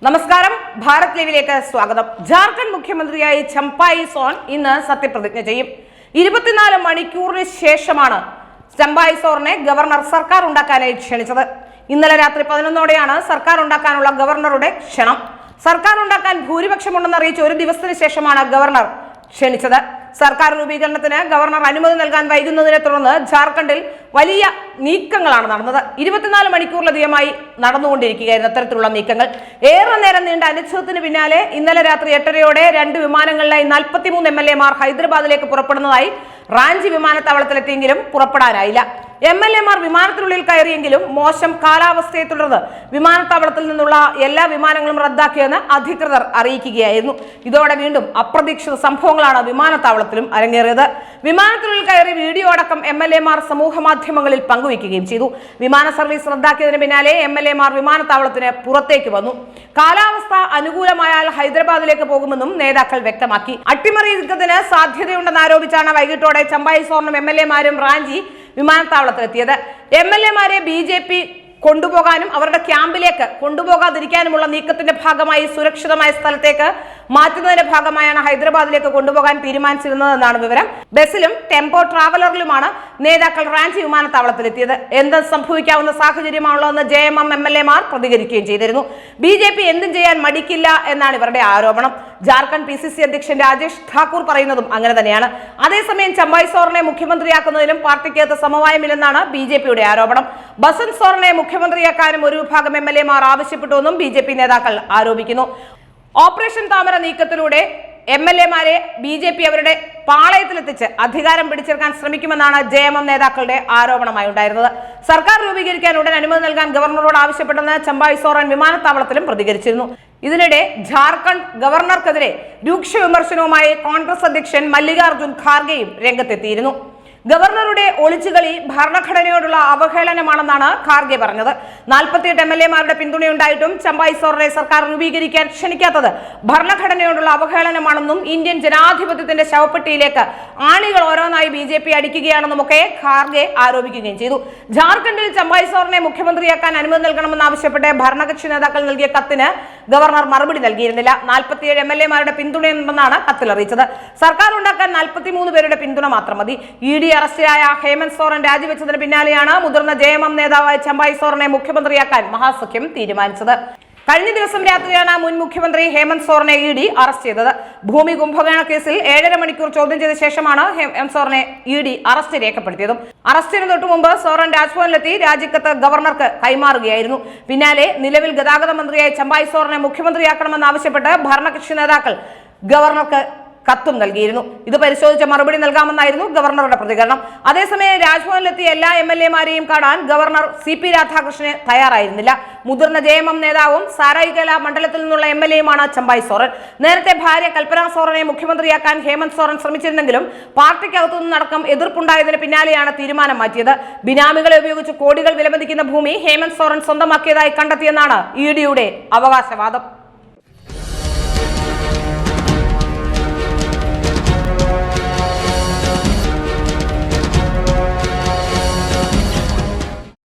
നമസ്കാരം, ഭാരത് ലൈവിലേക്ക് സ്വാഗതം. ജാർഖണ്ഡ് മുഖ്യമന്ത്രിയായി ചമ്പായി സോറൻ ഇന്ന് സത്യപ്രതിജ്ഞ ചെയ്യും. 24 മണിക്കൂറിന് ശേഷമാണ് ചമ്പായി സോറനെ ഗവർണർ സർക്കാർ ഉണ്ടാക്കാനായി ക്ഷണിച്ചത്. ഇന്നലെ രാത്രി 11ഓടെയാണ് സർക്കാർ ഉണ്ടാക്കാനുള്ള ഗവർണറുടെ ക്ഷണം. സർക്കാർ ഉണ്ടാക്കാൻ ഭൂരിപക്ഷമുണ്ടെന്ന് അറിയിച്ച് ഒരു ദിവസത്തിന് ശേഷമാണ് ഗവർണർ ക്ഷണിച്ചത്. സർക്കാർ രൂപീകരണത്തിന് ഗവർണർ അനുമതി നൽകാൻ വൈകുന്നതിനെ തുടർന്ന് ജാർഖണ്ഡിൽ വലിയ നീക്കങ്ങളാണ് നടന്നത്. 24 മണിക്കൂറിലധികമായി നടന്നുകൊണ്ടിരിക്കുകയായിരുന്നു അത്തരത്തിലുള്ള നീക്കങ്ങൾ. ഏറെ നേരം നീണ്ട അനിശ്ചിതത്തിന് പിന്നാലെ ഇന്നലെ രാത്രി 8:30ഓടെ 2 വിമാനങ്ങളിലായി 43 MLA-മാർ ഹൈദരാബാദിലേക്ക് പുറപ്പെടുന്നതായി റാഞ്ചി വിമാനത്താവളത്തിലെത്തിയെങ്കിലും പുറപ്പെടാനായില്ല. MLA-മാർ വിമാനത്തിനുള്ളിൽ കയറിയെങ്കിലും മോശം കാലാവസ്ഥയെ തുടർന്ന് വിമാനത്താവളത്തിൽ നിന്നുള്ള എല്ലാ വിമാനങ്ങളും റദ്ദാക്കിയെന്ന് അധികൃതർ അറിയിക്കുകയായിരുന്നു. ഇതോടെ വീണ്ടും അപ്രതീക്ഷിത സംഭവങ്ങളാണ് വിമാനത്താവളത്തിലും അരങ്ങേറിയത്. വിമാനത്തിനുള്ളിൽ കയറി വീഡിയോ അടക്കം MLA-മാർ സമൂഹ മാധ്യമങ്ങളിൽ പങ്കുവയ്ക്കുകയും ചെയ്തു. വിമാന സർവീസ് റദ്ദാക്കിയതിന് പിന്നാലെ MLA-മാർ വിമാനത്താവളത്തിന് പുറത്തേക്ക് വന്നു. കാലാവസ്ഥ അനുകൂലമായാൽ ഹൈദരാബാദിലേക്ക് പോകുമെന്നും നേതാക്കൾ വ്യക്തമാക്കി. അട്ടിമറി നീക്കത്തിന് സാധ്യതയുണ്ടെന്ന് ആരോപിച്ചാണ് വൈകിട്ടോടെ ചമ്പായി സോറനും MLA-മാരും റാഞ്ചി വിമാനത്താവളത്തിലെത്തിയത്. MLA-മാരെ BJP കൊണ്ടുപോകാനും അവരുടെ ക്യാമ്പിലേക്ക് കൊണ്ടുപോകാതിരിക്കാനുമുള്ള നീക്കത്തിന്റെ ഭാഗമായി സുരക്ഷിതമായ സ്ഥലത്തേക്ക് മാറ്റുന്നതിന്റെ ഭാഗമായാണ് ഹൈദരാബാദിലേക്ക് കൊണ്ടുപോകാൻ തീരുമാനിച്ചിരുന്നതെന്നാണ് വിവരം. ബസ്സിലും ടെമ്പോ ട്രാവലറിലുമാണ് നേതാക്കൾ റാഞ്ചി വിമാനത്താവളത്തിലെത്തിയത്. എന്ത് സംഭവിക്കാവുന്ന സാഹചര്യമാണുള്ളതെന്ന് JMM MLA-മാർ പ്രതികരിക്കുകയും ചെയ്തിരുന്നു. BJP എന്തും ചെയ്യാൻ മടിക്കില്ല എന്നാണ് ഇവരുടെ ആരോപണം. ജാർഖണ്ഡ് PCC അധ്യക്ഷൻ രാജേഷ് ഠാക്കൂർ പറയുന്നതും അങ്ങനെ തന്നെയാണ്. അതേസമയം ചമ്പായി സോറനെ മുഖ്യമന്ത്രിയാക്കുന്നതിലും പാർട്ടിക്കകത്ത് സമവായമില്ലെന്നാണ് BJP-യുടെ ആരോപണം. ബസന്ത് സോറനെ മുഖ്യമന്ത്രിയാക്കാനും ഒരു വിഭാഗം MLA-മാർ ആവശ്യപ്പെട്ടുവെന്നും BJP നേതാക്കൾ ആരോപിക്കുന്നു. ഓപ്പറേഷൻ താമര നീക്കത്തിലൂടെ MLA-മാരെ BJP അവരുടെ പാളയത്തിലെത്തിച്ച് അധികാരം പിടിച്ചെടുക്കാൻ ശ്രമിക്കുമെന്നാണ് JMM നേതാക്കളുടെ ആരോപണമായി ഉണ്ടായിരുന്നത്. സർക്കാർ രൂപീകരിക്കാൻ ഉടൻ അനുമതി നൽകാൻ ഗവർണറോട് ആവശ്യപ്പെട്ടെന്ന് ചമ്പായി സോറൻ വിമാനത്താവളത്തിലും പ്രതികരിച്ചിരുന്നു. ഇതിനിടെ ജാർഖണ്ഡ് ഗവർണർക്കെതിരെ രൂക്ഷ വിമർശനവുമായി കോൺഗ്രസ് അധ്യക്ഷൻ മല്ലികാർജുൻ ഖാർഗെയും രംഗത്തെത്തിയിരുന്നു. ഗവർണറുടെ ഒളിച്ചുകളി ഭരണഘടനയോടുള്ള അവഹേളനമാണെന്നാണ് ഖാർഗെ പറഞ്ഞത്. 48 MLA-മാരുടെ പിന്തുണയുണ്ടായിട്ടും ചമ്പായി സോറനെ സർക്കാർ രൂപീകരിക്കാൻ ക്ഷണിക്കാത്തത് ഭരണഘടനയോടുള്ള അവഹേളനമാണെന്നും ഇന്ത്യൻ ജനാധിപത്യത്തിന്റെ ശവപ്പെട്ടിയിലേക്ക് ആണികൾ ഓരോന്നായി BJP അടിക്കുകയാണെന്നുമൊക്കെ ഖാർഗെ ആരോപിക്കുകയും ചെയ്തു. ജാർഖണ്ഡിൽ ചമ്പായി സോറനെ മുഖ്യമന്ത്രിയാക്കാൻ അനുമതി നൽകണമെന്നാവശ്യപ്പെട്ട് ഭരണകക്ഷി നേതാക്കൾ നൽകിയ കത്തിന് ഗവർണർ മറുപടി നൽകിയിരുന്നില്ല. 47 MLA-മാരുടെ പിന്തുണയുണ്ടെന്നാണ് കത്തിൽ അറിയിച്ചത്. സർക്കാർ ഉണ്ടാക്കാൻ 43 പേരുടെ പിന്തുണ മാത്രം മതി. ED അറസ്റ്റിലായ ഹേമന്ത് സോറൻ രാജിവെച്ചതിന് പിന്നാലെയാണ് മുതിർന്ന JMM നേതാവായ ചമ്പായി സോറനെ മുഖ്യമന്ത്രിയാക്കാൻ മഹാസഖ്യം തീരുമാനിച്ചത്. കഴിഞ്ഞ ദിവസം രാത്രിയാണ് മുൻ മുഖ്യമന്ത്രി ഹേമന്ത് സോറനെ ED അറസ്റ്റ് ചെയ്തത്. ഭൂമി കുംഭകോണ കേസിൽ 7.5 മണിക്കൂർ ചോദ്യം ചെയ്ത ശേഷമാണ് ഹേമന്ത് സോറനെ ED അറസ്റ്റ് രേഖപ്പെടുത്തിയതും. അറസ്റ്റിന് തൊട്ടു മുമ്പ് സോറൻ രാജ്ഭവനിലെത്തി രാജിക്കത്ത് ഗവർണർക്ക് കൈമാറുകയായിരുന്നു. പിന്നാലെ നിലവിൽ ഗതാഗത മന്ത്രിയായ ചമ്പായി സോറനെ മുഖ്യമന്ത്രിയാക്കണമെന്നാവശ്യപ്പെട്ട് ഭരണകക്ഷി നേതാക്കൾ ഗവർണർക്ക് കത്തും നൽകിയിരുന്നു. ഇത് പരിശോധിച്ച മറുപടി നൽകാമെന്നായിരുന്നു ഗവർണറുടെ പ്രതികരണം. അതേസമയം രാജ്ഭവനിലെത്തിയ എല്ലാ MLA-മാരെയും കാണാൻ ഗവർണർ CP രാധാകൃഷ്ണന് തയ്യാറായിരുന്നില്ല. മുതിർന്ന JMM നേതാവും സാരായികേല മണ്ഡലത്തിൽ നിന്നുള്ള MLA-യുമാണ് ചമ്പായി സോറൻ. നേരത്തെ ഭാര്യ കൽപ്പന സോറനെ മുഖ്യമന്ത്രിയാക്കാൻ ഹേമന്ത് സോറൻ ശ്രമിച്ചിരുന്നെങ്കിലും പാർട്ടിക്കകത്തുനിന്നടക്കം എതിർപ്പുണ്ടായതിന് പിന്നാലെയാണ് തീരുമാനം മാറ്റിയത്. ബിനാമികളെ ഉപയോഗിച്ച് കോടികൾ വിലമതിക്കുന്ന ഭൂമി ഹേമന്ത് സോറൻ സ്വന്തമാക്കിയതായി കണ്ടെത്തിയെന്നാണ് ED-യുടെ അവകാശവാദം.